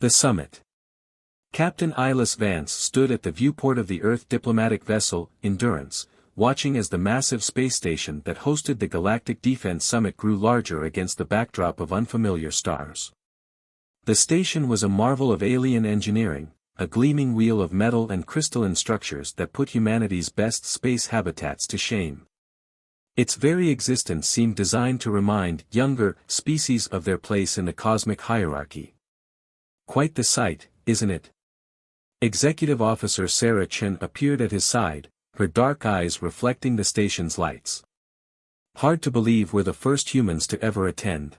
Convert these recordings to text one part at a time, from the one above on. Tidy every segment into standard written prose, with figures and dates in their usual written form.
The summit. Captain Ilas Vance stood at the viewport of the Earth diplomatic vessel, Endurance, watching as the massive space station that hosted the Galactic Defense Summit grew larger against the backdrop of unfamiliar stars. The station was a marvel of alien engineering, a gleaming wheel of metal and crystalline structures that put humanity's best space habitats to shame. Its very existence seemed designed to remind younger species of their place in the cosmic hierarchy. Quite the sight, isn't it? Executive Officer Sarah Chen appeared at his side, her dark eyes reflecting the station's lights. Hard to believe we're the first humans to ever attend.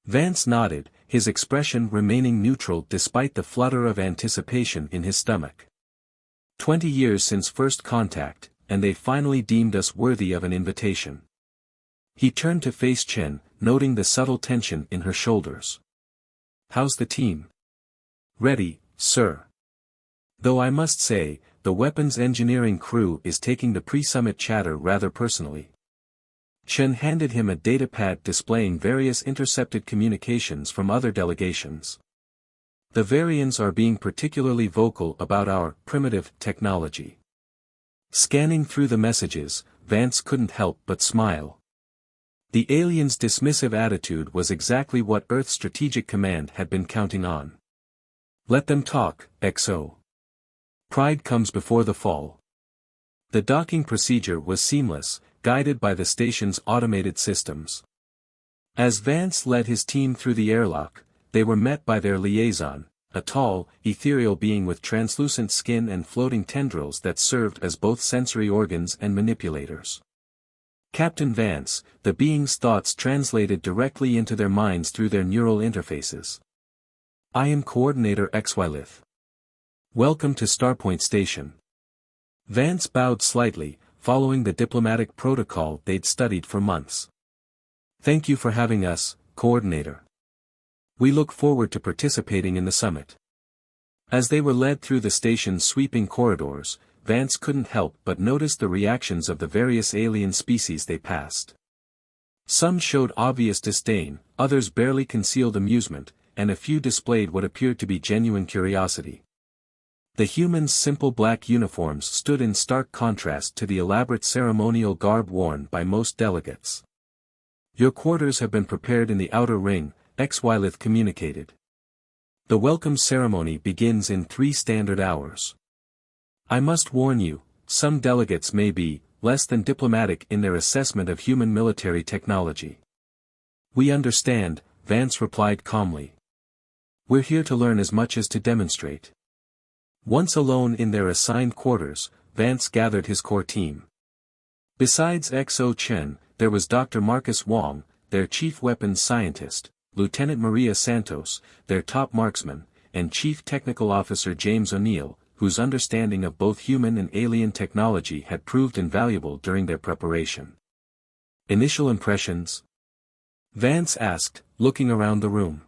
Vance nodded, his expression remaining neutral despite the flutter of anticipation in his stomach. 20 years since first contact, and they finally deemed us worthy of an invitation. He turned to face Chen, noting the subtle tension in her shoulders. How's the team? Ready, sir. Though I must say, the weapons engineering crew is taking the pre-summit chatter rather personally. Chen handed him a datapad displaying various intercepted communications from other delegations. The Varians are being particularly vocal about our primitive technology. Scanning through the messages, Vance couldn't help but smile. The aliens' dismissive attitude was exactly what Earth's Strategic Command had been counting on. Let them talk, XO. Pride comes before the fall. The docking procedure was seamless, guided by the station's automated systems. As Vance led his team through the airlock, they were met by their liaison, a tall, ethereal being with translucent skin and floating tendrils that served as both sensory organs and manipulators. Captain Vance, the being's thoughts translated directly into their minds through their neural interfaces. I am Coordinator Xylith. Welcome to Starpoint Station. Vance bowed slightly, following the diplomatic protocol they'd studied for months. Thank you for having us, Coordinator. We look forward to participating in the summit. As they were led through the station's sweeping corridors, Vance couldn't help but notice the reactions of the various alien species they passed. Some showed obvious disdain, others barely concealed amusement, and a few displayed what appeared to be genuine curiosity. The humans' simple black uniforms stood in stark contrast to the elaborate ceremonial garb worn by most delegates. Your quarters have been prepared in the outer ring, Xylith communicated. The welcome ceremony begins in 3 standard hours. I must warn you, some delegates may be less than diplomatic in their assessment of human military technology. We understand, Vance replied calmly. We're here to learn as much as to demonstrate. Once alone in their assigned quarters, Vance gathered his core team. Besides XO Chen, there was Dr. Marcus Wong, their chief weapons scientist, Lieutenant Maria Santos, their top marksman, and Chief Technical Officer James O'Neill, whose understanding of both human and alien technology had proved invaluable during their preparation. Initial impressions? Vance asked, looking around the room.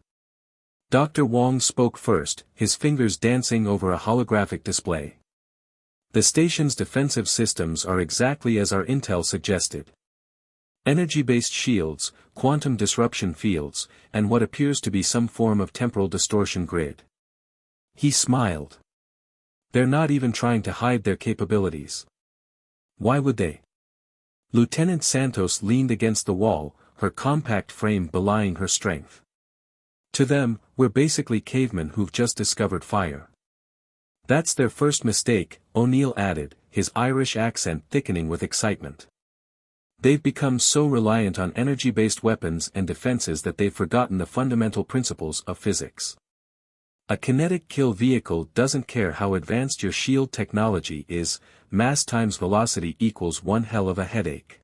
Dr. Wong spoke first, his fingers dancing over a holographic display. The station's defensive systems are exactly as our intel suggested. Energy-based shields, quantum disruption fields, and what appears to be some form of temporal distortion grid. He smiled. They're not even trying to hide their capabilities. Why would they? Lieutenant Santos leaned against the wall, her compact frame belying her strength. To them, we're basically cavemen who've just discovered fire. That's their first mistake, O'Neill added, his Irish accent thickening with excitement. They've become so reliant on energy-based weapons and defenses that they've forgotten the fundamental principles of physics. A kinetic kill vehicle doesn't care how advanced your shield technology is, mass times velocity equals one hell of a headache.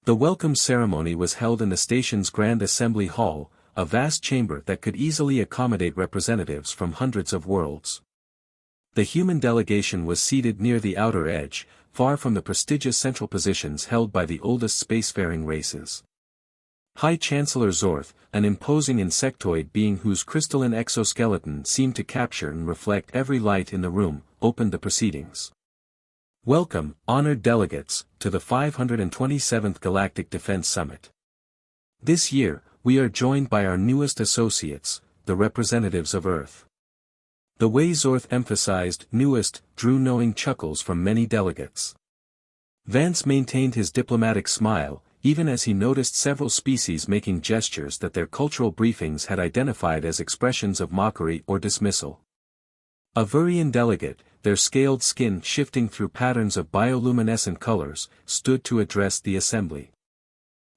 The welcome ceremony was held in the station's Grand Assembly Hall, a vast chamber that could easily accommodate representatives from hundreds of worlds. The human delegation was seated near the outer edge, far from the prestigious central positions held by the oldest spacefaring races. High Chancellor Zorth, an imposing insectoid being whose crystalline exoskeleton seemed to capture and reflect every light in the room, opened the proceedings. Welcome, honored delegates, to the 527th Galactic Defense Summit. This year, we are joined by our newest associates, the representatives of Earth. The way Zorth emphasized newest drew knowing chuckles from many delegates. Vance maintained his diplomatic smile, even as he noticed several species making gestures that their cultural briefings had identified as expressions of mockery or dismissal. A Vurian delegate, their scaled skin shifting through patterns of bioluminescent colors, stood to address the assembly.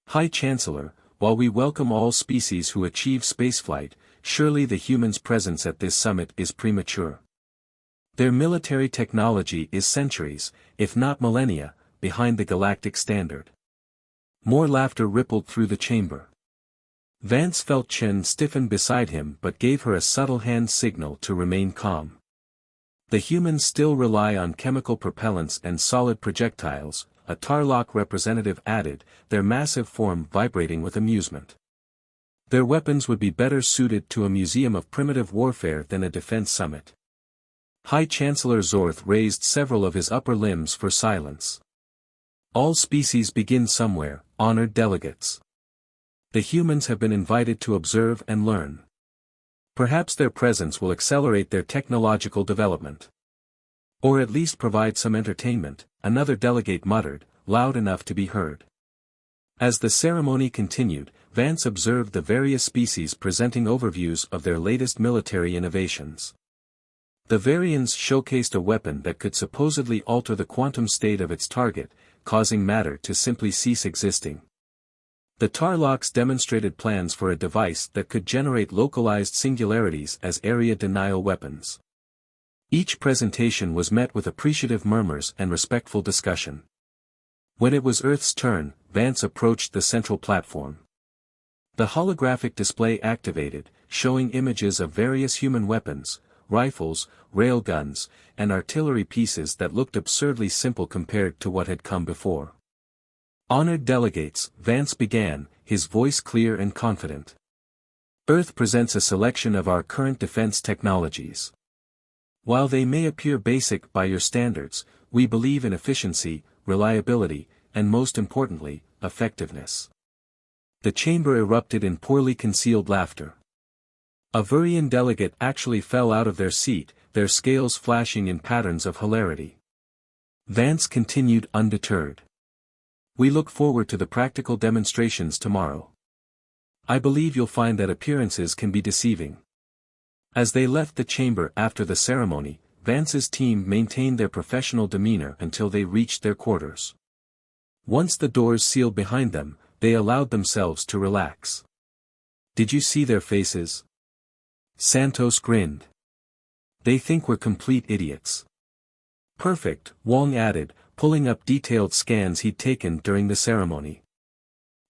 High Chancellor, while we welcome all species who achieve spaceflight, surely the humans' presence at this summit is premature. Their military technology is centuries, if not millennia, behind the galactic standard. More laughter rippled through the chamber. Vance felt Chen stiffen beside him but gave her a subtle hand signal to remain calm. The humans still rely on chemical propellants and solid projectiles, a Tarlock representative added, their massive form vibrating with amusement. Their weapons would be better suited to a museum of primitive warfare than a defense summit. High Chancellor Zorth raised several of his upper limbs for silence. All species begin somewhere, honored delegates. The humans have been invited to observe and learn. Perhaps their presence will accelerate their technological development. Or at least provide some entertainment, another delegate muttered, loud enough to be heard. As the ceremony continued, Vance observed the various species presenting overviews of their latest military innovations. The Varians showcased a weapon that could supposedly alter the quantum state of its target, causing matter to simply cease existing. The Tarlocks demonstrated plans for a device that could generate localized singularities as area denial weapons. Each presentation was met with appreciative murmurs and respectful discussion. When it was Earth's turn, Vance approached the central platform. The holographic display activated, showing images of various human weapons, rifles, railguns, and artillery pieces that looked absurdly simple compared to what had come before. Honored delegates, Vance began, his voice clear and confident. Earth presents a selection of our current defense technologies. While they may appear basic by your standards, we believe in efficiency, reliability, and most importantly, effectiveness. The chamber erupted in poorly concealed laughter. A Vurian delegate actually fell out of their seat, their scales flashing in patterns of hilarity. Vance continued undeterred. We look forward to the practical demonstrations tomorrow. I believe you'll find that appearances can be deceiving. As they left the chamber after the ceremony, Vance's team maintained their professional demeanor until they reached their quarters. Once the doors sealed behind them, they allowed themselves to relax. Did you see their faces? Santos grinned. They think we're complete idiots. Perfect, Wong added, pulling up detailed scans he'd taken during the ceremony.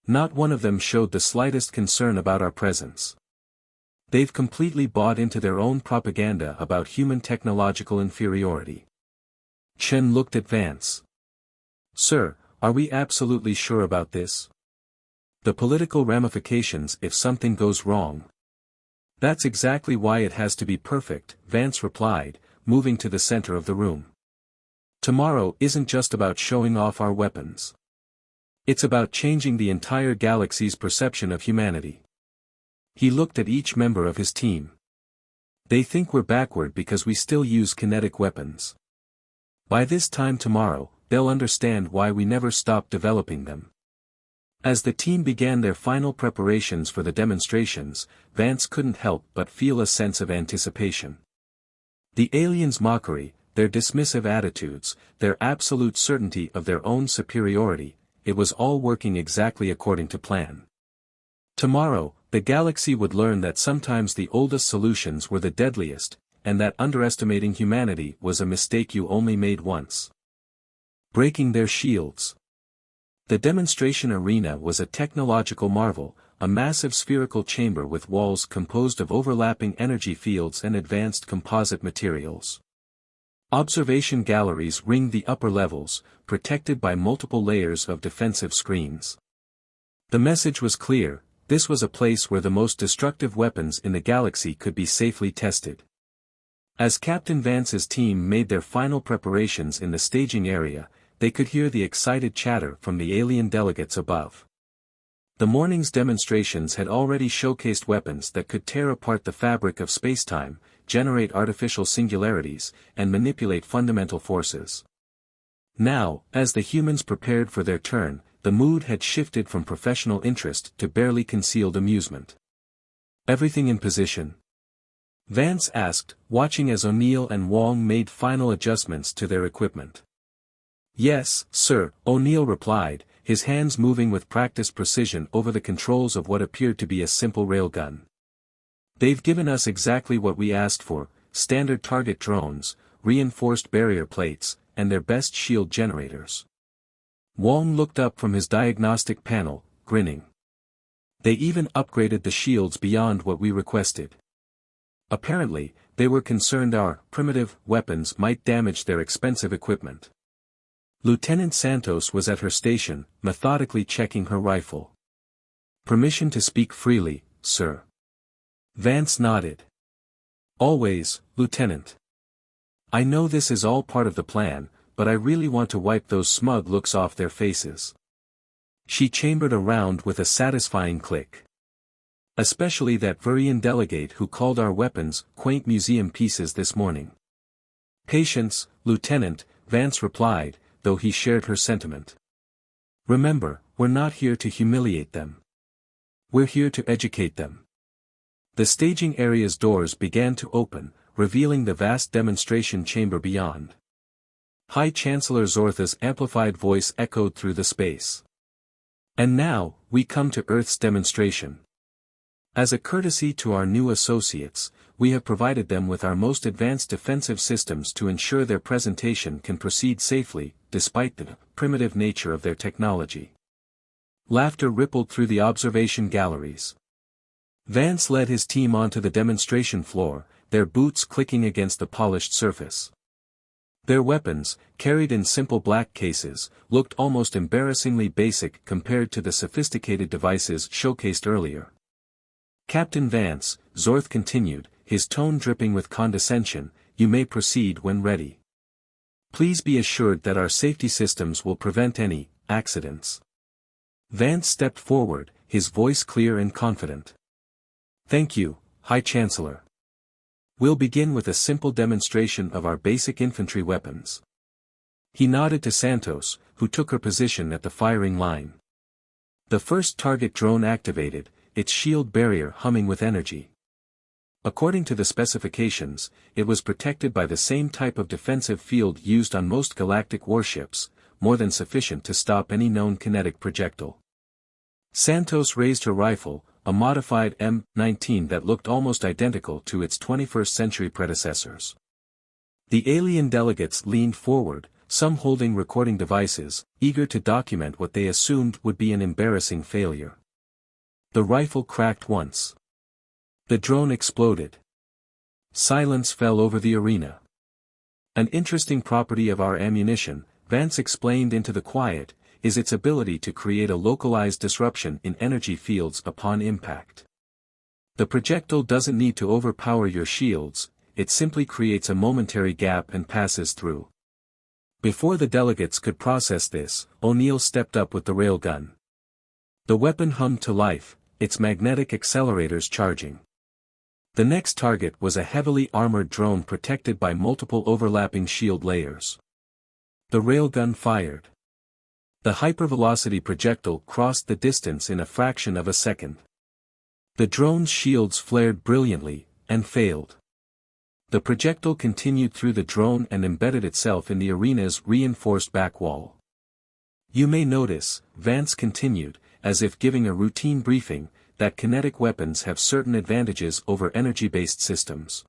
Not one of them showed the slightest concern about our presence. They've completely bought into their own propaganda about human technological inferiority. Chen looked at Vance. Sir, are we absolutely sure about this? The political ramifications if something goes wrong. That's exactly why it has to be perfect, Vance replied, moving to the center of the room. Tomorrow isn't just about showing off our weapons. It's about changing the entire galaxy's perception of humanity. He looked at each member of his team. They think we're backward because we still use kinetic weapons. By this time tomorrow, they'll understand why we never stopped developing them. As the team began their final preparations for the demonstrations, Vance couldn't help but feel a sense of anticipation. The aliens' mockery, their dismissive attitudes, their absolute certainty of their own superiority, it was all working exactly according to plan. Tomorrow, the galaxy would learn that sometimes the oldest solutions were the deadliest, and that underestimating humanity was a mistake you only made once. Breaking their shields. The demonstration arena was a technological marvel, a massive spherical chamber with walls composed of overlapping energy fields and advanced composite materials. Observation galleries ringed the upper levels, protected by multiple layers of defensive screens. The message was clear. This was a place where the most destructive weapons in the galaxy could be safely tested. As Captain Vance's team made their final preparations in the staging area, they could hear the excited chatter from the alien delegates above. The morning's demonstrations had already showcased weapons that could tear apart the fabric of spacetime, generate artificial singularities, and manipulate fundamental forces. Now, as the humans prepared for their turn, the mood had shifted from professional interest to barely concealed amusement. "Everything in position?" Vance asked, watching as O'Neill and Wong made final adjustments to their equipment. "Yes, sir," O'Neill replied, his hands moving with practiced precision over the controls of what appeared to be a simple railgun. "They've given us exactly what we asked for, standard target drones, reinforced barrier plates, and their best shield generators." Wong looked up from his diagnostic panel, grinning. "They even upgraded the shields beyond what we requested." Apparently, they were concerned our primitive weapons might damage their expensive equipment. Lieutenant Santos was at her station, methodically checking her rifle. "Permission to speak freely, sir." Vance nodded. "Always, Lieutenant. I know this is all part of the plan, but I really want to wipe those smug looks off their faces." She chambered a round with a satisfying click. "Especially that Vurian delegate who called our weapons quaint museum pieces this morning." "Patience, Lieutenant," Vance replied, though he shared her sentiment. "Remember, we're not here to humiliate them. We're here to educate them." The staging area's doors began to open, revealing the vast demonstration chamber beyond. High Chancellor Zortha's amplified voice echoed through the space. "And now, we come to Earth's demonstration. As a courtesy to our new associates, we have provided them with our most advanced defensive systems to ensure their presentation can proceed safely, despite the primitive nature of their technology." Laughter rippled through the observation galleries. Vance led his team onto the demonstration floor, their boots clicking against the polished surface. Their weapons, carried in simple black cases, looked almost embarrassingly basic compared to the sophisticated devices showcased earlier. "Captain Vance," Zorth continued, his tone dripping with condescension, "you may proceed when ready. Please be assured that our safety systems will prevent any accidents." Vance stepped forward, his voice clear and confident. "Thank you, High Chancellor. We'll begin with a simple demonstration of our basic infantry weapons." He nodded to Santos, who took her position at the firing line. The first target drone activated, its shield barrier humming with energy. According to the specifications, it was protected by the same type of defensive field used on most galactic warships, more than sufficient to stop any known kinetic projectile. Santos raised her rifle, a modified M19 that looked almost identical to its 21st-century predecessors. The alien delegates leaned forward, some holding recording devices, eager to document what they assumed would be an embarrassing failure. The rifle cracked once. The drone exploded. Silence fell over the arena. "An interesting property of our ammunition," Vance explained into the quiet, "is its ability to create a localized disruption in energy fields upon impact. The projectile doesn't need to overpower your shields, it simply creates a momentary gap and passes through." Before the delegates could process this, O'Neill stepped up with the railgun. The weapon hummed to life, its magnetic accelerators charging. The next target was a heavily armored drone protected by multiple overlapping shield layers. The railgun fired. The hypervelocity projectile crossed the distance in a fraction of a second. The drone's shields flared brilliantly, and failed. The projectile continued through the drone and embedded itself in the arena's reinforced back wall. "You may notice," Vance continued, as if giving a routine briefing, "that kinetic weapons have certain advantages over energy-based systems.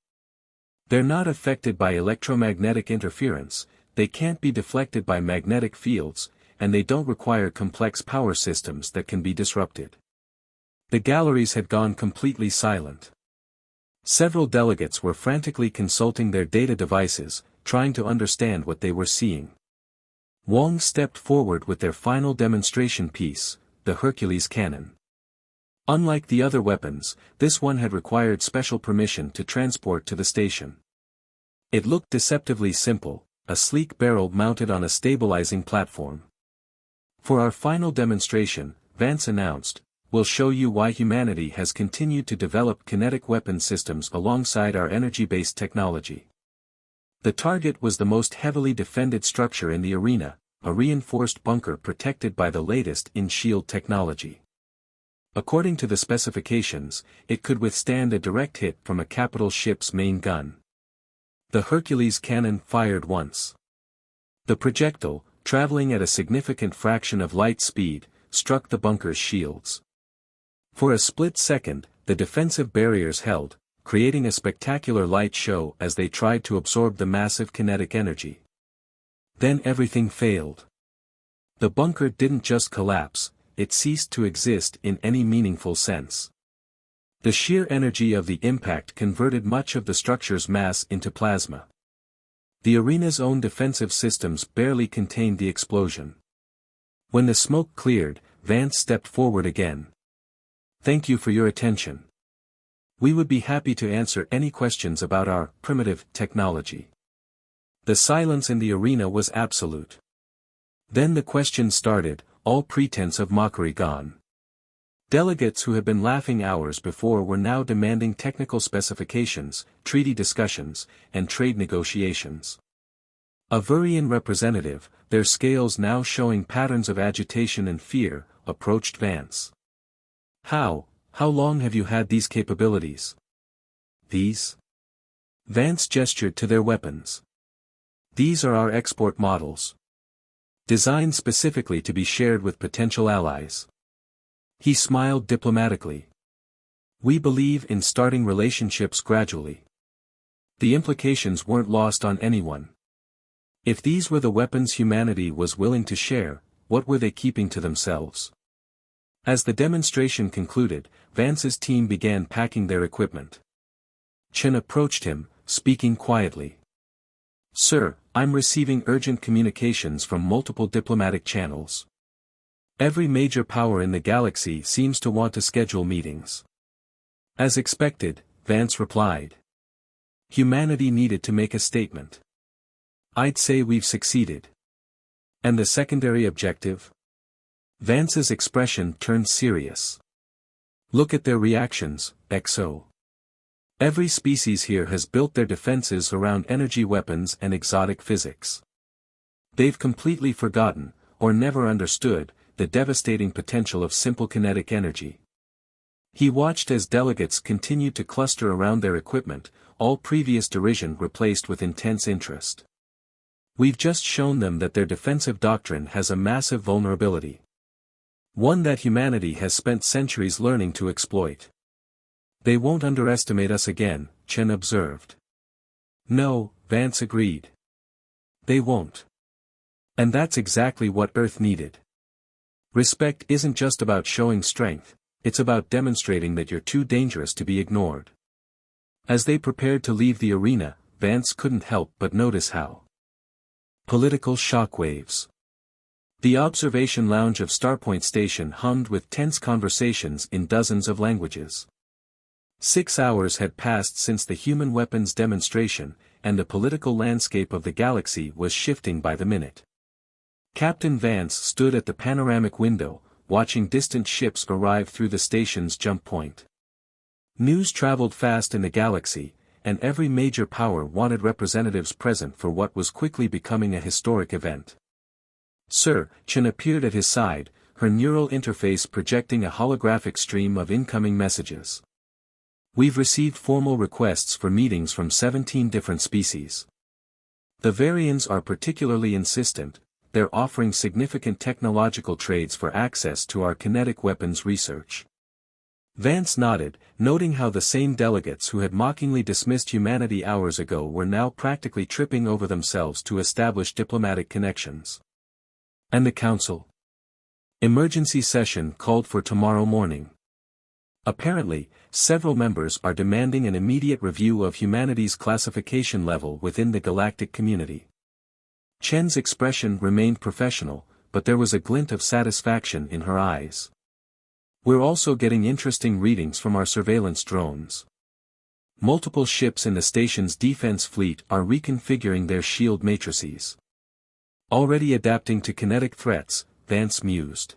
They're not affected by electromagnetic interference, they can't be deflected by magnetic fields, and they don't require complex power systems that can be disrupted." The galleries had gone completely silent. Several delegates were frantically consulting their data devices, trying to understand what they were seeing. Wong stepped forward with their final demonstration piece, the Hercules cannon. Unlike the other weapons, this one had required special permission to transport to the station. It looked deceptively simple, a sleek barrel mounted on a stabilizing platform. "For our final demonstration," Vance announced, we'll show you why humanity has continued to develop kinetic weapon systems alongside our energy-based technology. The target was the most heavily defended structure in the arena, a reinforced bunker protected by the latest in shield technology. According to the specifications, it could withstand a direct hit from a capital ship's main gun. The Hercules cannon fired once. The projectile, traveling at a significant fraction of light speed, struck the bunker's shields. For a split second, the defensive barriers held, creating a spectacular light show as they tried to absorb the massive kinetic energy. Then everything failed. The bunker didn't just collapse, it ceased to exist in any meaningful sense. The sheer energy of the impact converted much of the structure's mass into plasma. The arena's own defensive systems barely contained the explosion. When the smoke cleared, Vance stepped forward again. "Thank you for your attention. We would be happy to answer any questions about our primitive technology." The silence in the arena was absolute. Then the questions started, all pretense of mockery gone. Delegates who had been laughing hours before were now demanding technical specifications, treaty discussions, and trade negotiations. A Vurian representative, their scales now showing patterns of agitation and fear, approached Vance. How long have you had these capabilities?" "These?" Vance gestured to their weapons. "These are our export models. Designed specifically to be shared with potential allies." He smiled diplomatically. "We believe in starting relationships gradually." The implications weren't lost on anyone. If these were the weapons humanity was willing to share, what were they keeping to themselves? As the demonstration concluded, Vance's team began packing their equipment. Chen approached him, speaking quietly. "Sir, I'm receiving urgent communications from multiple diplomatic channels. Every major power in the galaxy seems to want to schedule meetings." As expected, Vance replied. "Humanity needed to make a statement. I'd say we've succeeded." "And the secondary objective?" Vance's expression turned serious. "Look at their reactions, XO. Every species here has built their defenses around energy weapons and exotic physics. They've completely forgotten, or never understood, the devastating potential of simple kinetic energy." He watched as delegates continued to cluster around their equipment, all previous derision replaced with intense interest. "We've just shown them that their defensive doctrine has a massive vulnerability. One that humanity has spent centuries learning to exploit. They won't underestimate us again," Chen observed. "No," Vance agreed. "They won't. And that's exactly what Earth needed. Respect isn't just about showing strength, it's about demonstrating that you're too dangerous to be ignored." As they prepared to leave the arena, Vance couldn't help but notice how. Political shockwaves. The observation lounge of Starpoint Station hummed with tense conversations in dozens of languages. 6 hours had passed since the human weapons demonstration, and the political landscape of the galaxy was shifting by the minute. Captain Vance stood at the panoramic window, watching distant ships arrive through the station's jump point. News traveled fast in the galaxy, and every major power wanted representatives present for what was quickly becoming a historic event. "Sir," Chen appeared at his side, her neural interface projecting a holographic stream of incoming messages. "We've received formal requests for meetings from 17 different species. The Varians are particularly insistent, they're offering significant technological trades for access to our kinetic weapons research." Vance nodded, noting how the same delegates who had mockingly dismissed humanity hours ago were now practically tripping over themselves to establish diplomatic connections. "And the Council?" "Emergency session called for tomorrow morning. Apparently, several members are demanding an immediate review of humanity's classification level within the galactic community." Chen's expression remained professional, but there was a glint of satisfaction in her eyes. "We're also getting interesting readings from our surveillance drones. Multiple ships in the station's defense fleet are reconfiguring their shield matrices. Already adapting to kinetic threats," Vance mused.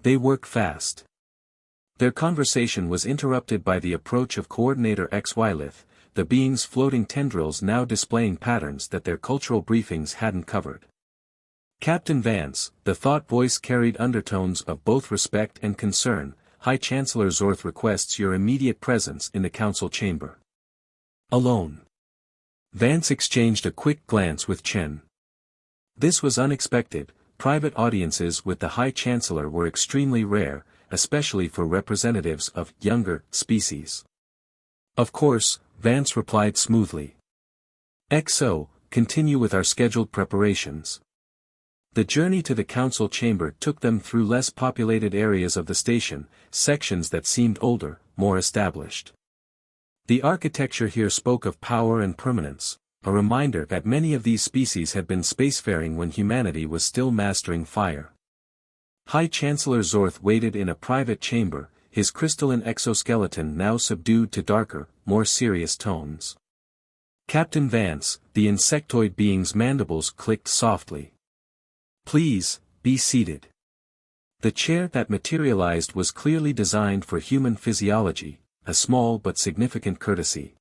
"They work fast. Their conversation was interrupted by the approach of Coordinator XY-Lith, the being's floating tendrils now displaying patterns that their cultural briefings hadn't covered. Captain Vance, the thought voice carried undertones of both respect and concern. High Chancellor Zorth requests your immediate presence in the council chamber. Alone. Vance exchanged a quick glance with Chen. This was unexpected. Private audiences with the High Chancellor were extremely rare, especially for representatives of younger species. Of course, Vance replied smoothly. XO, continue with our scheduled preparations. The journey to the council chamber took them through less populated areas of the station, sections that seemed older, more established. The architecture here spoke of power and permanence, a reminder that many of these species had been spacefaring when humanity was still mastering fire. High Chancellor Zorth waited in a private chamber, his crystalline exoskeleton now subdued to darker, more serious tones. Captain Vance, the insectoid being's mandibles clicked softly. Please, be seated. The chair that materialized was clearly designed for human physiology, a small but significant courtesy.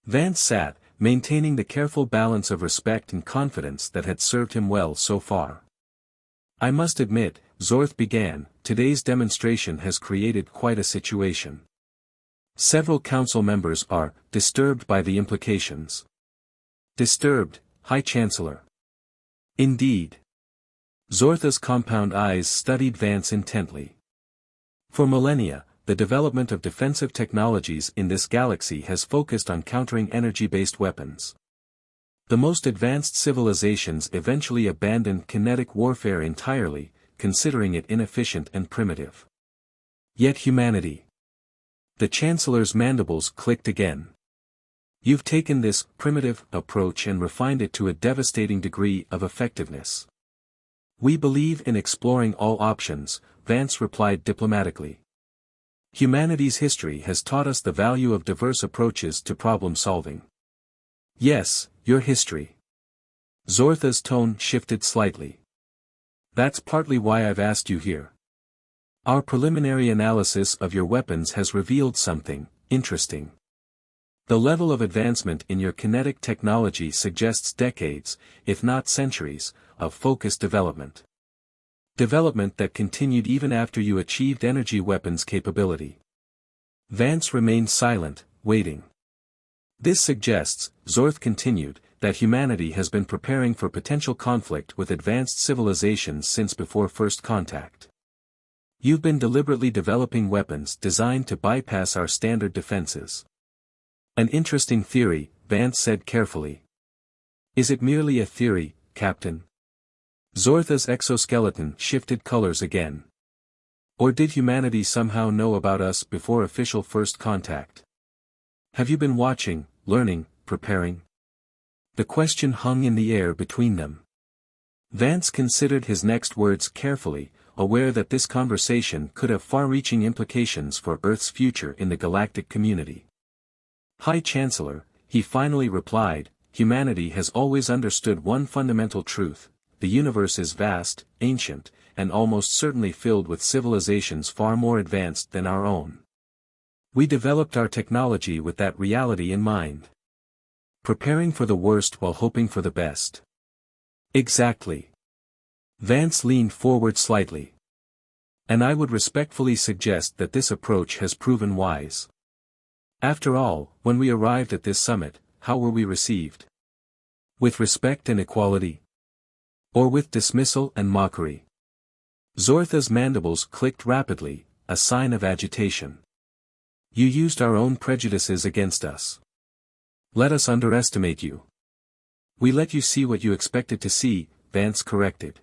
Vance sat, maintaining the careful balance of respect and confidence that had served him well so far. I must admit, Zorth began, today's demonstration has created quite a situation. Several council members are disturbed by the implications. Disturbed, High Chancellor. Indeed. Zortha's compound eyes studied Vance intently. For millennia, the development of defensive technologies in this galaxy has focused on countering energy-based weapons. The most advanced civilizations eventually abandoned kinetic warfare entirely, considering it inefficient and primitive. Yet humanity. The Chancellor's mandibles clicked again. You've taken this primitive approach and refined it to a devastating degree of effectiveness. We believe in exploring all options, Vance replied diplomatically. Humanity's history has taught us the value of diverse approaches to problem solving. Yes, your history. Zortha's tone shifted slightly. That's partly why I've asked you here. Our preliminary analysis of your weapons has revealed something interesting. The level of advancement in your kinetic technology suggests decades, if not centuries, of focused development. Development that continued even after you achieved energy weapons capability. Vance remained silent, waiting. This suggests, Zorth continued, that humanity has been preparing for potential conflict with advanced civilizations since before first contact. You've been deliberately developing weapons designed to bypass our standard defenses. An interesting theory, Vance said carefully. Is it merely a theory, Captain? Zortha's exoskeleton shifted colors again. Or did humanity somehow know about us before official first contact? Have you been watching, learning, preparing? The question hung in the air between them. Vance considered his next words carefully, aware that this conversation could have far-reaching implications for Earth's future in the galactic community. High Chancellor, he finally replied, humanity has always understood one fundamental truth. The universe is vast, ancient, and almost certainly filled with civilizations far more advanced than our own. We developed our technology with that reality in mind. Preparing for the worst while hoping for the best. Exactly. Vance leaned forward slightly. And I would respectfully suggest that this approach has proven wise. After all, when we arrived at this summit, how were we received? With respect and equality? Or with dismissal and mockery? Zortha's mandibles clicked rapidly, a sign of agitation. You used our own prejudices against us. Let us underestimate you. We let you see what you expected to see, Vance corrected.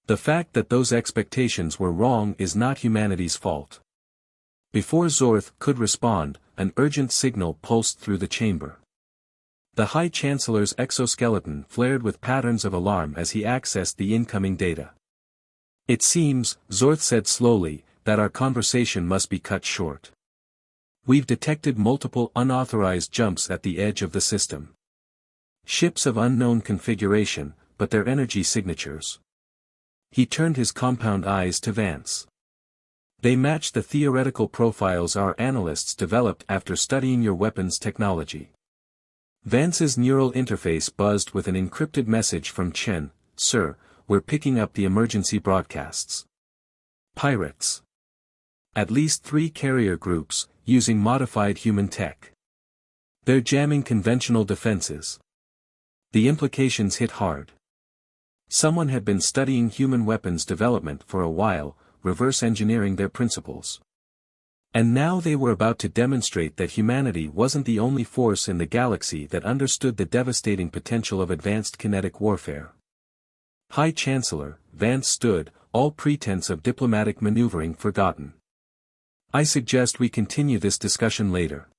The fact that those expectations were wrong is not humanity's fault. Before Zorth could respond, an urgent signal pulsed through the chamber. The High Chancellor's exoskeleton flared with patterns of alarm as he accessed the incoming data. It seems, Zorth said slowly, that our conversation must be cut short. We've detected multiple unauthorized jumps at the edge of the system. Ships of unknown configuration, but their energy signatures. He turned his compound eyes to Vance. They match the theoretical profiles our analysts developed after studying your weapons technology. Vance's neural interface buzzed with an encrypted message from Chen. Sir, we're picking up the emergency broadcasts. Pirates. At least 3 carrier groups, using modified human tech. They're jamming conventional defenses. The implications hit hard. Someone had been studying human weapons development for a while, reverse engineering their principles. And now they were about to demonstrate that humanity wasn't the only force in the galaxy that understood the devastating potential of advanced kinetic warfare. High Chancellor, Vance stood, all pretense of diplomatic maneuvering forgotten. I suggest we continue this discussion later.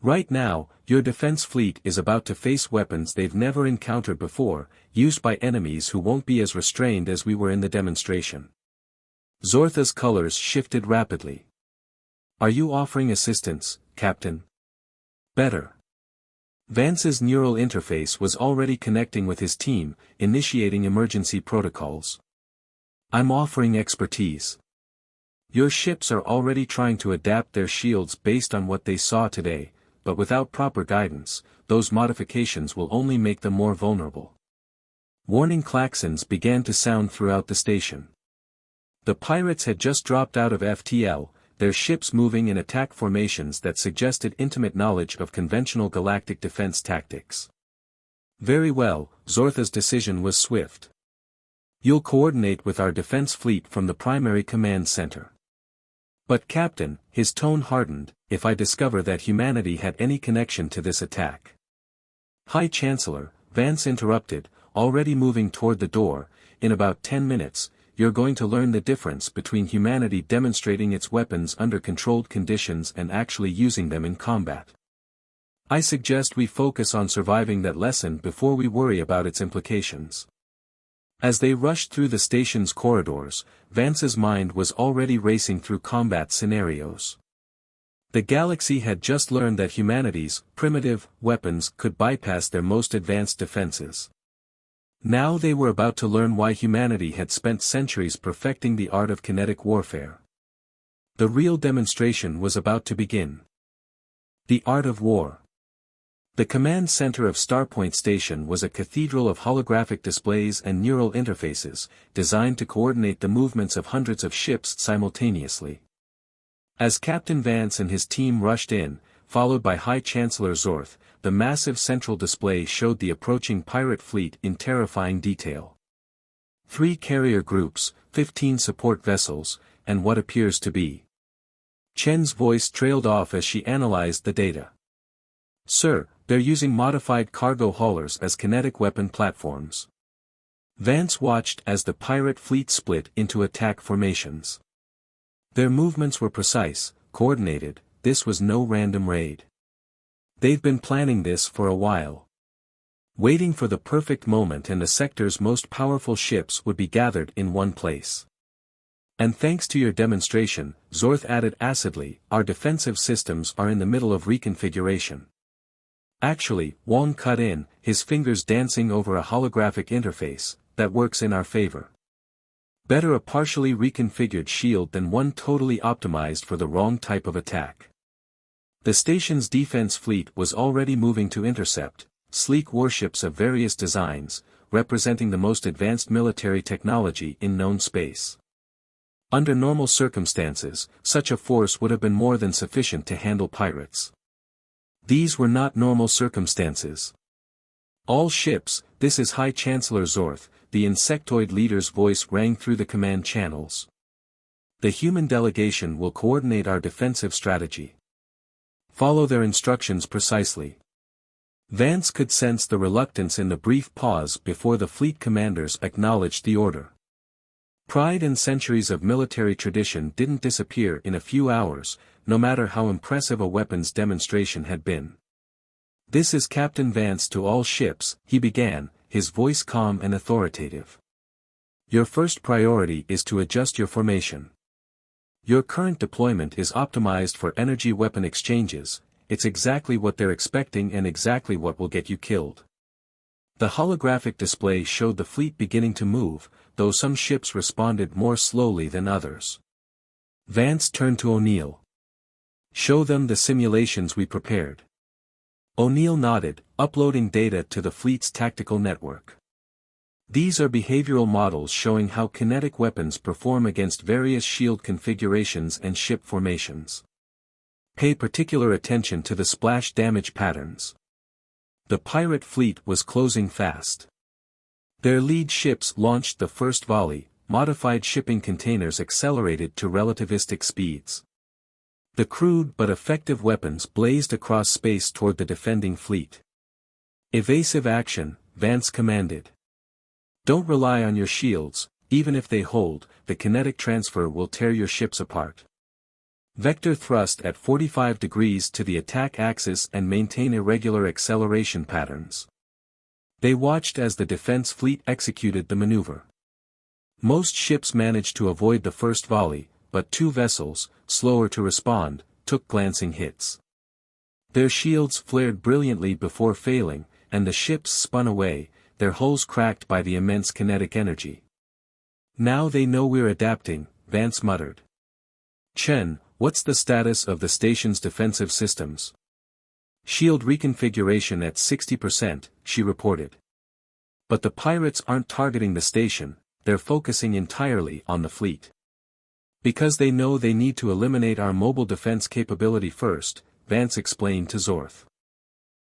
Right now, your defense fleet is about to face weapons they've never encountered before, used by enemies who won't be as restrained as we were in the demonstration. Zortha's colors shifted rapidly. Are you offering assistance, Captain? Better. Vance's neural interface was already connecting with his team, initiating emergency protocols. I'm offering expertise. Your ships are already trying to adapt their shields based on what they saw today, but without proper guidance, those modifications will only make them more vulnerable. Warning klaxons began to sound throughout the station. The pirates had just dropped out of FTL, their ships moving in attack formations that suggested intimate knowledge of conventional galactic defense tactics. Very well, Zortha's decision was swift. You'll coordinate with our defense fleet from the primary command center. But Captain, his tone hardened, if I discover that humanity had any connection to this attack. High Chancellor, Vance interrupted, already moving toward the door, in about 10 minutes, you're going to learn the difference between humanity demonstrating its weapons under controlled conditions and actually using them in combat. I suggest we focus on surviving that lesson before we worry about its implications. As they rushed through the station's corridors, Vance's mind was already racing through combat scenarios. The galaxy had just learned that humanity's primitive weapons could bypass their most advanced defenses. Now they were about to learn why humanity had spent centuries perfecting the art of kinetic warfare. The real demonstration was about to begin. The art of war. The command center of Starpoint Station was a cathedral of holographic displays and neural interfaces, designed to coordinate the movements of hundreds of ships simultaneously. As Captain Vance and his team rushed in, followed by High Chancellor Zorth, the massive central display showed the approaching pirate fleet in terrifying detail. 3 carrier groups, 15 support vessels, and what appears to be. Chen's voice trailed off as she analyzed the data. Sir, they're using modified cargo haulers as kinetic weapon platforms. Vance watched as the pirate fleet split into attack formations. Their movements were precise, coordinated, this was no random raid. They've been planning this for a while. Waiting for the perfect moment and the sector's most powerful ships would be gathered in one place. And thanks to your demonstration, Zorth added acidly, our defensive systems are in the middle of reconfiguration. Actually, Wong cut in, his fingers dancing over a holographic interface, that works in our favor. Better a partially reconfigured shield than one totally optimized for the wrong type of attack. The station's defense fleet was already moving to intercept, sleek warships of various designs, representing the most advanced military technology in known space. Under normal circumstances, such a force would have been more than sufficient to handle pirates. These were not normal circumstances. All ships, this is High Chancellor Zorth, the insectoid leader's voice rang through the command channels. The human delegation will coordinate our defensive strategy. Follow their instructions precisely. Vance could sense the reluctance in the brief pause before the fleet commanders acknowledged the order. Pride and centuries of military tradition didn't disappear in a few hours, no matter how impressive a weapons demonstration had been. This is Captain Vance to all ships, he began, his voice calm and authoritative. Your first priority is to adjust your formation. Your current deployment is optimized for energy weapon exchanges, it's exactly what they're expecting and exactly what will get you killed. The holographic display showed the fleet beginning to move, though some ships responded more slowly than others. Vance turned to O'Neill. "Show them the simulations we prepared." O'Neill nodded, uploading data to the fleet's tactical network. "These are behavioral models showing how kinetic weapons perform against various shield configurations and ship formations. Pay particular attention to the splash damage patterns." The pirate fleet was closing fast. Their lead ships launched the first volley, modified shipping containers accelerated to relativistic speeds. The crude but effective weapons blazed across space toward the defending fleet. "Evasive action," Vance commanded. "Don't rely on your shields, even if they hold, the kinetic transfer will tear your ships apart. Vector thrust at 45 degrees to the attack axis and maintain irregular acceleration patterns." They watched as the defense fleet executed the maneuver. Most ships managed to avoid the first volley, but 2 vessels, slower to respond, took glancing hits. Their shields flared brilliantly before failing, and the ships spun away, their hulls cracked by the immense kinetic energy. "Now they know we're adapting," Vance muttered. "Chen, what's the status of the station's defensive systems?" "Shield reconfiguration at 60%, she reported. "But the pirates aren't targeting the station, they're focusing entirely on the fleet. Because they know they need to eliminate our mobile defense capability first," Vance explained to Zorth.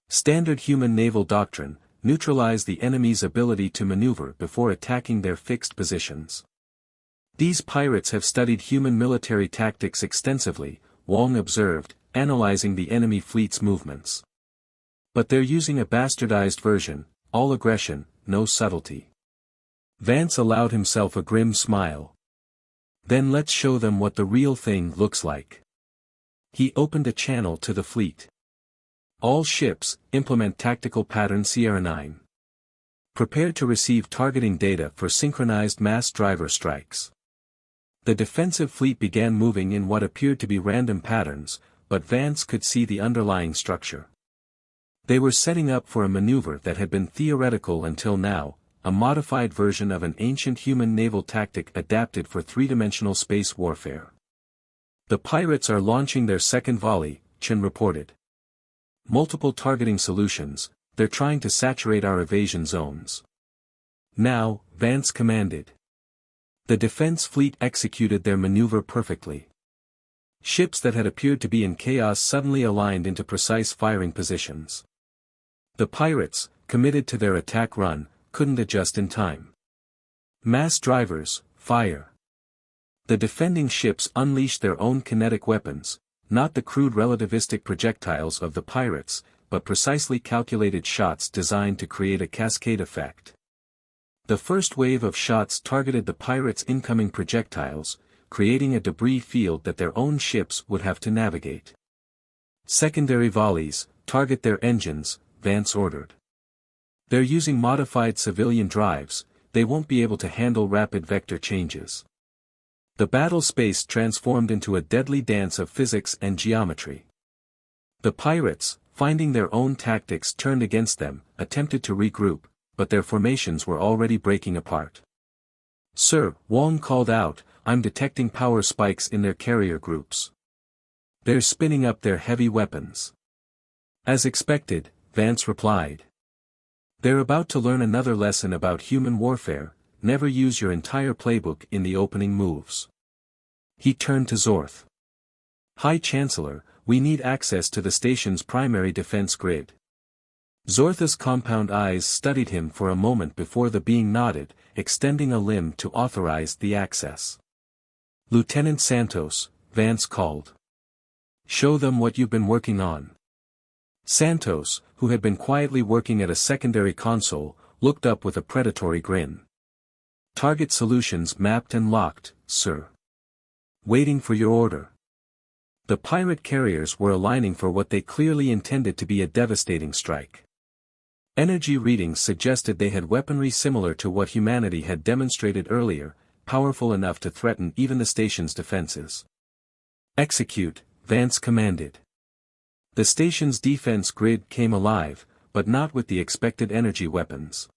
"Standard human naval doctrine, neutralize the enemy's ability to maneuver before attacking their fixed positions. These pirates have studied human military tactics extensively," Wong observed, analyzing the enemy fleet's movements. "But they're using a bastardized version, all aggression, no subtlety." Vance allowed himself a grim smile. "Then let's show them what the real thing looks like." He opened a channel to the fleet. "All ships, implement tactical pattern Sierra 9. Prepare to receive targeting data for synchronized mass driver strikes." The defensive fleet began moving in what appeared to be random patterns, but Vance could see the underlying structure. They were setting up for a maneuver that had been theoretical until now, a modified version of an ancient human naval tactic adapted for three-dimensional space warfare. "The pirates are launching their second volley," Chen reported. "Multiple targeting solutions, they're trying to saturate our evasion zones." "Now," Vance commanded. The defense fleet executed their maneuver perfectly. Ships that had appeared to be in chaos suddenly aligned into precise firing positions. The pirates, committed to their attack run, couldn't adjust in time. "Mass drivers, fire." The defending ships unleashed their own kinetic weapons, not the crude relativistic projectiles of the pirates, but precisely calculated shots designed to create a cascade effect. The first wave of shots targeted the pirates' incoming projectiles, creating a debris field that their own ships would have to navigate. "Secondary volleys, target their engines," Vance ordered. "They're using modified civilian drives, they won't be able to handle rapid vector changes." The battle space transformed into a deadly dance of physics and geometry. The pirates, finding their own tactics turned against them, attempted to regroup, but their formations were already breaking apart. "Sir," Wong called out, "I'm detecting power spikes in their carrier groups. They're spinning up their heavy weapons." "As expected," Vance replied. "They're about to learn another lesson about human warfare, never use your entire playbook in the opening moves." He turned to Zorth. "High Chancellor, we need access to the station's primary defense grid." Zorth's compound eyes studied him for a moment before the being nodded, extending a limb to authorize the access. "Lieutenant Santos," Vance called. "Show them what you've been working on." Santos, who had been quietly working at a secondary console, looked up with a predatory grin. "Target solutions mapped and locked, sir. Waiting for your order." The pirate carriers were aligning for what they clearly intended to be a devastating strike. Energy readings suggested they had weaponry similar to what humanity had demonstrated earlier, powerful enough to threaten even the station's defenses. "Execute," Vance commanded. The station's defense grid came alive, but not with the expected energy weapons.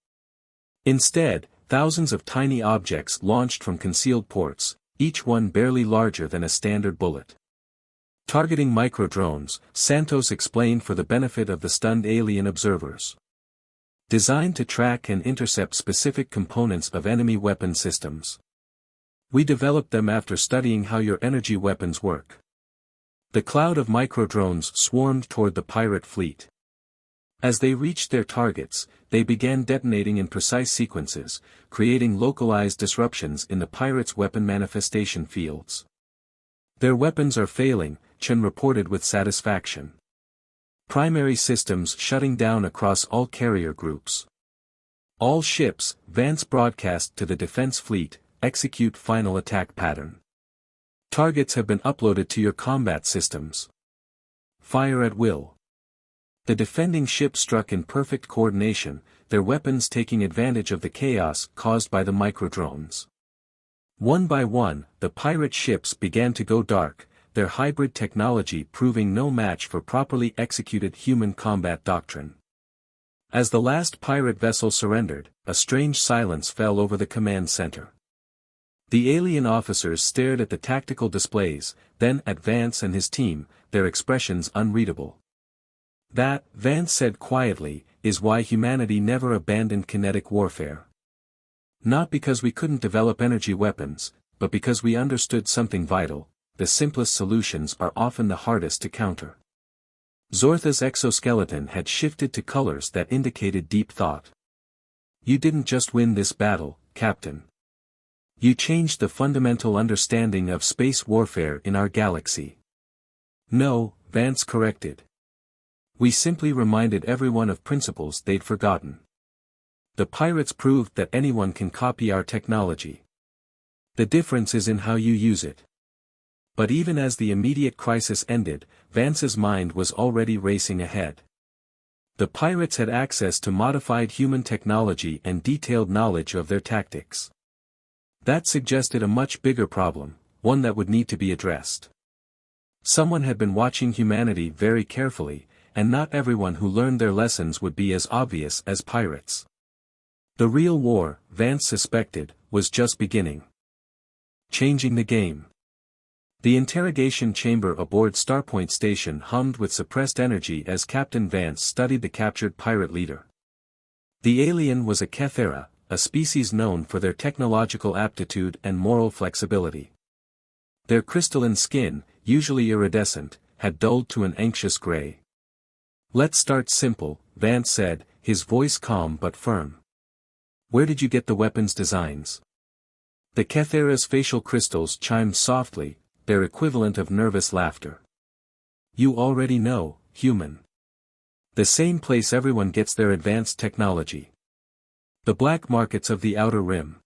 Instead, thousands of tiny objects launched from concealed ports, each one barely larger than a standard bullet. Targeting microdrones, Santos explained for the benefit of the stunned alien observers. Designed to track and intercept specific components of enemy weapon systems. We developed them after studying how your energy weapons work. The cloud of microdrones swarmed toward the pirate fleet. As they reached their targets, they began detonating in precise sequences, creating localized disruptions in the pirates' weapon manifestation fields. Their weapons are failing, Chen reported with satisfaction. Primary systems shutting down across all carrier groups. All ships, Vance broadcast to the defense fleet, execute final attack pattern. Targets have been uploaded to your combat systems. Fire at will. The defending ship struck in perfect coordination, their weapons taking advantage of the chaos caused by the microdrones. One by one, the pirate ships began to go dark, their hybrid technology proving no match for properly executed human combat doctrine. As the last pirate vessel surrendered, a strange silence fell over the command center. The alien officers stared at the tactical displays, then at Vance and his team, their expressions unreadable. That, Vance said quietly, is why humanity never abandoned kinetic warfare. Not because we couldn't develop energy weapons, but because we understood something vital: the simplest solutions are often the hardest to counter. Zortha's exoskeleton had shifted to colors that indicated deep thought. You didn't just win this battle, Captain. You changed the fundamental understanding of space warfare in our galaxy. No, Vance corrected. We simply reminded everyone of principles they'd forgotten. The pirates proved that anyone can copy our technology. The difference is in how you use it. But even as the immediate crisis ended, Vance's mind was already racing ahead. The pirates had access to modified human technology and detailed knowledge of their tactics. That suggested a much bigger problem, one that would need to be addressed. Someone had been watching humanity very carefully, and not everyone who learned their lessons would be as obvious as pirates. The real war, Vance suspected, was just beginning. Changing the game. The interrogation chamber aboard Starpoint Station hummed with suppressed energy as Captain Vance studied the captured pirate leader. The alien was a Kethera, a species known for their technological aptitude and moral flexibility. Their crystalline skin, usually iridescent, had dulled to an anxious gray. Let's start simple, Vance said, his voice calm but firm. Where did you get the weapons designs? The Kethera's facial crystals chimed softly, their equivalent of nervous laughter. You already know, human. The same place everyone gets their advanced technology. The black markets of the Outer Rim.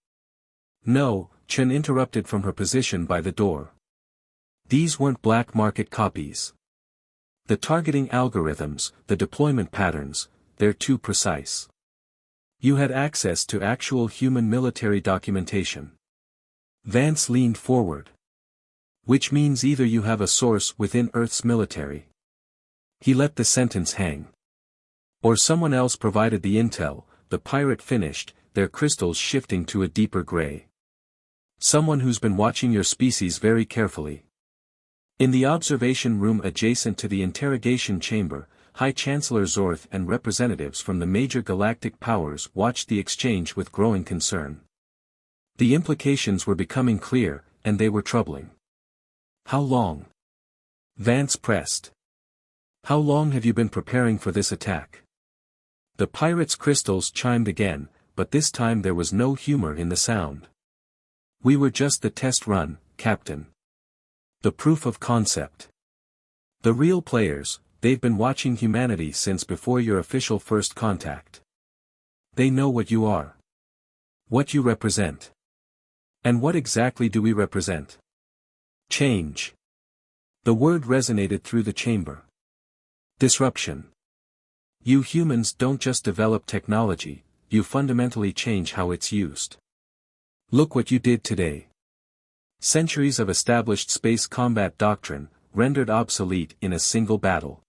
No, Chen interrupted from her position by the door. These weren't black market copies. The targeting algorithms, the deployment patterns, they're too precise. You had access to actual human military documentation. Vance leaned forward. Which means either you have a source within Earth's military. He let the sentence hang. Or someone else provided the intel, the pirate finished, their crystals shifting to a deeper gray. Someone who's been watching your species very carefully. In the observation room adjacent to the interrogation chamber, High Chancellor Zorth and representatives from the major galactic powers watched the exchange with growing concern. The implications were becoming clear, and they were troubling. How long? Vance pressed. How long have you been preparing for this attack? The pirates' crystals chimed again, but this time there was no humor in the sound. We were just the test run, Captain. The proof of concept. The real players, they've been watching humanity since before your official first contact. They know what you are. What you represent. And what exactly do we represent? Change. The word resonated through the chamber. Disruption. You humans don't just develop technology, you fundamentally change how it's used. Look what you did today. Centuries of established space combat doctrine, rendered obsolete in a single battle.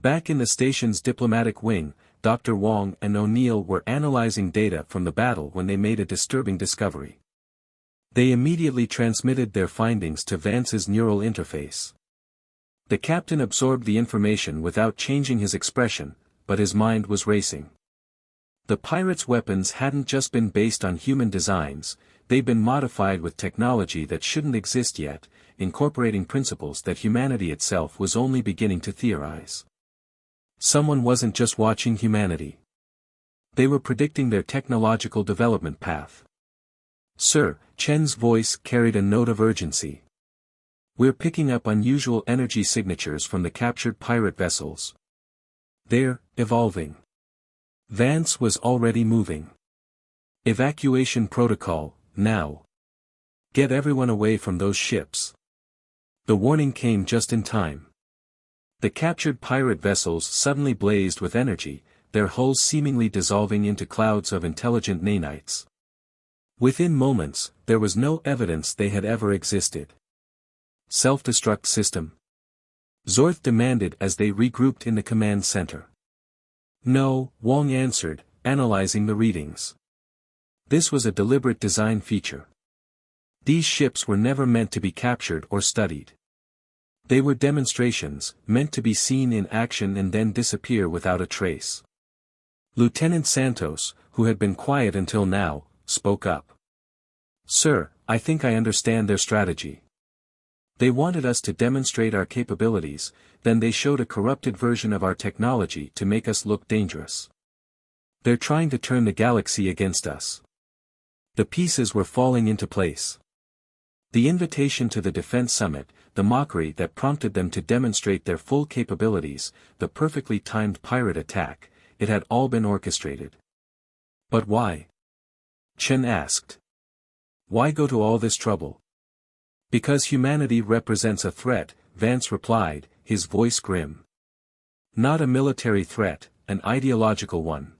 Back in the station's diplomatic wing, Dr. Wong and O'Neill were analyzing data from the battle when they made a disturbing discovery. They immediately transmitted their findings to Vance's neural interface. The captain absorbed the information without changing his expression, but his mind was racing. The pirates' weapons hadn't just been based on human designs, they'd been modified with technology that shouldn't exist yet, incorporating principles that humanity itself was only beginning to theorize. Someone wasn't just watching humanity. They were predicting their technological development path. "Sir," Chen's voice carried a note of urgency. "We're picking up unusual energy signatures from the captured pirate vessels. They're evolving." Vance was already moving. "Evacuation protocol, now. Get everyone away from those ships." The warning came just in time. The captured pirate vessels suddenly blazed with energy, their hulls seemingly dissolving into clouds of intelligent nanites. Within moments, there was no evidence they had ever existed. "Self-destruct system?" Zorth demanded as they regrouped in the command center. "No," Wong answered, analyzing the readings. "This was a deliberate design feature. These ships were never meant to be captured or studied. They were demonstrations, meant to be seen in action and then disappear without a trace." Lieutenant Santos, who had been quiet until now, spoke up. "Sir, I think I understand their strategy. They wanted us to demonstrate our capabilities, then they showed a corrupted version of our technology to make us look dangerous. They're trying to turn the galaxy against us." The pieces were falling into place. The invitation to the Defense Summit, the mockery that prompted them to demonstrate their full capabilities, the perfectly timed pirate attack, it had all been orchestrated. "But why?" Chen asked. "Why go to all this trouble?" "Because humanity represents a threat," Vance replied, his voice grim. "Not a military threat, an ideological one.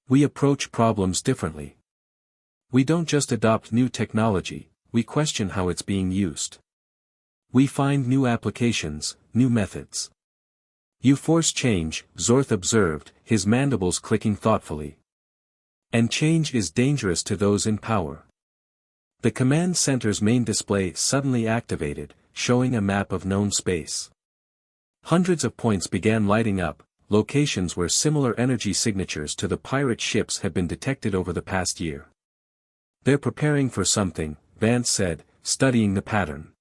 We approach problems differently. We don't just adopt new technology, we question how it's being used. We find new applications, new methods." "You force change," Zorth observed, his mandibles clicking thoughtfully. "And change is dangerous to those in power." The command center's main display suddenly activated, showing a map of known space. Hundreds of points began lighting up, locations where similar energy signatures to the pirate ships had been detected over the past year. "They're preparing for something," Vance said, studying the pattern.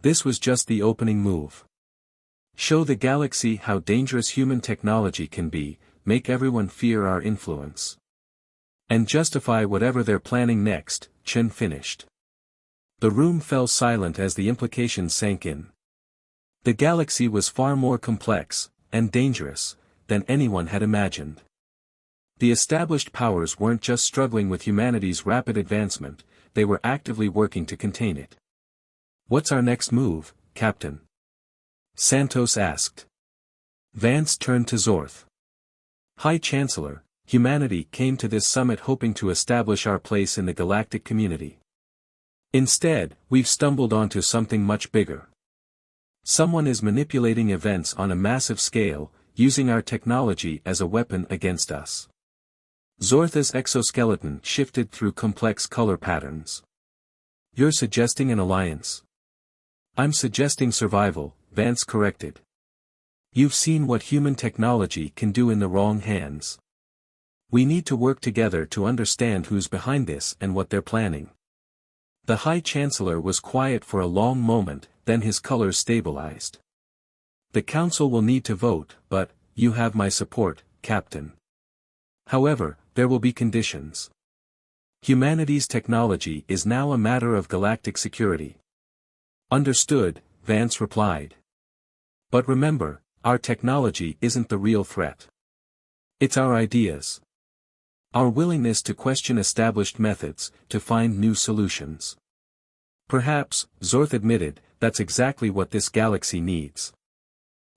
"This was just the opening move. Show the galaxy how dangerous human technology can be, make everyone fear our influence. And justify whatever they're planning next," Chen finished. The room fell silent as the implications sank in. The galaxy was far more complex, and dangerous, than anyone had imagined. The established powers weren't just struggling with humanity's rapid advancement, they were actively working to contain it. "What's our next move, Captain?" Santos asked. Vance turned to Zorth. "High Chancellor, humanity came to this summit hoping to establish our place in the galactic community. Instead, we've stumbled onto something much bigger. Someone is manipulating events on a massive scale, using our technology as a weapon against us." Zorth's exoskeleton shifted through complex color patterns. "You're suggesting an alliance?" "I'm suggesting survival," Vance corrected. "You've seen what human technology can do in the wrong hands. We need to work together to understand who's behind this and what they're planning." The High Chancellor was quiet for a long moment, then his colors stabilized. "The Council will need to vote, but, you have my support, Captain. However, there will be conditions. Humanity's technology is now a matter of galactic security." "Understood," Vance replied. "But remember, our technology isn't the real threat. It's our ideas. Our willingness to question established methods, to find new solutions. Perhaps," Zorth admitted, "that's exactly what this galaxy needs."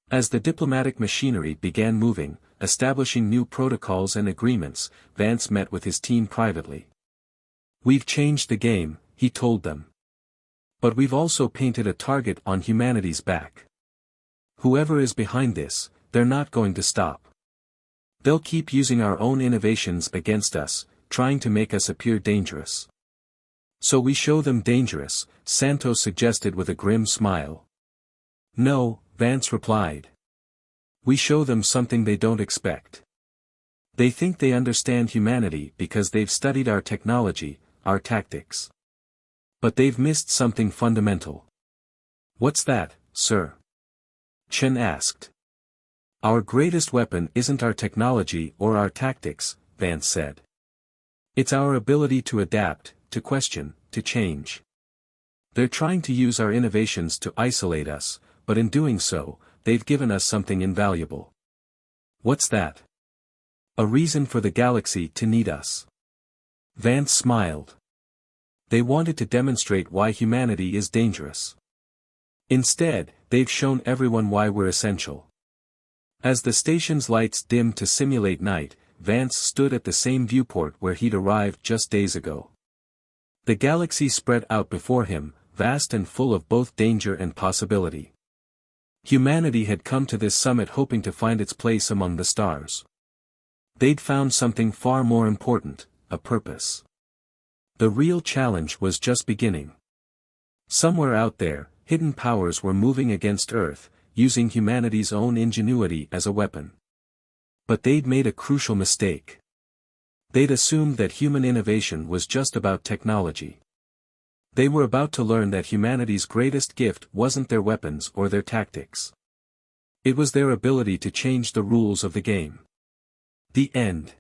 As the diplomatic machinery began moving, establishing new protocols and agreements, Vance met with his team privately. "We've changed the game," he told them. "But we've also painted a target on humanity's back. Whoever is behind this, they're not going to stop. They'll keep using our own innovations against us, trying to make us appear dangerous. So we show them dangerous, Santos suggested with a grim smile. No, Vance replied. We show them something they don't expect. They think they understand humanity because they've studied our technology, our tactics. But they've missed something fundamental. What's that, sir? Chen asked. Our greatest weapon isn't our technology or our tactics, Vance said. It's our ability to adapt, to question, to change. They're trying to use our innovations to isolate us, but in doing so, they've given us something invaluable. What's that? A reason for the galaxy to need us. Vance smiled. They wanted to demonstrate why humanity is dangerous. Instead, they've shown everyone why we're essential. As the station's lights dimmed to simulate night, Vance stood at the same viewport where he'd arrived just days ago. The galaxy spread out before him, vast and full of both danger and possibility. Humanity had come to this summit hoping to find its place among the stars. They'd found something far more important, a purpose. The real challenge was just beginning. Somewhere out there, hidden powers were moving against Earth, using humanity's own ingenuity as a weapon. But they'd made a crucial mistake. They'd assumed that human innovation was just about technology. They were about to learn that humanity's greatest gift wasn't their weapons or their tactics. It was their ability to change the rules of the game. The end.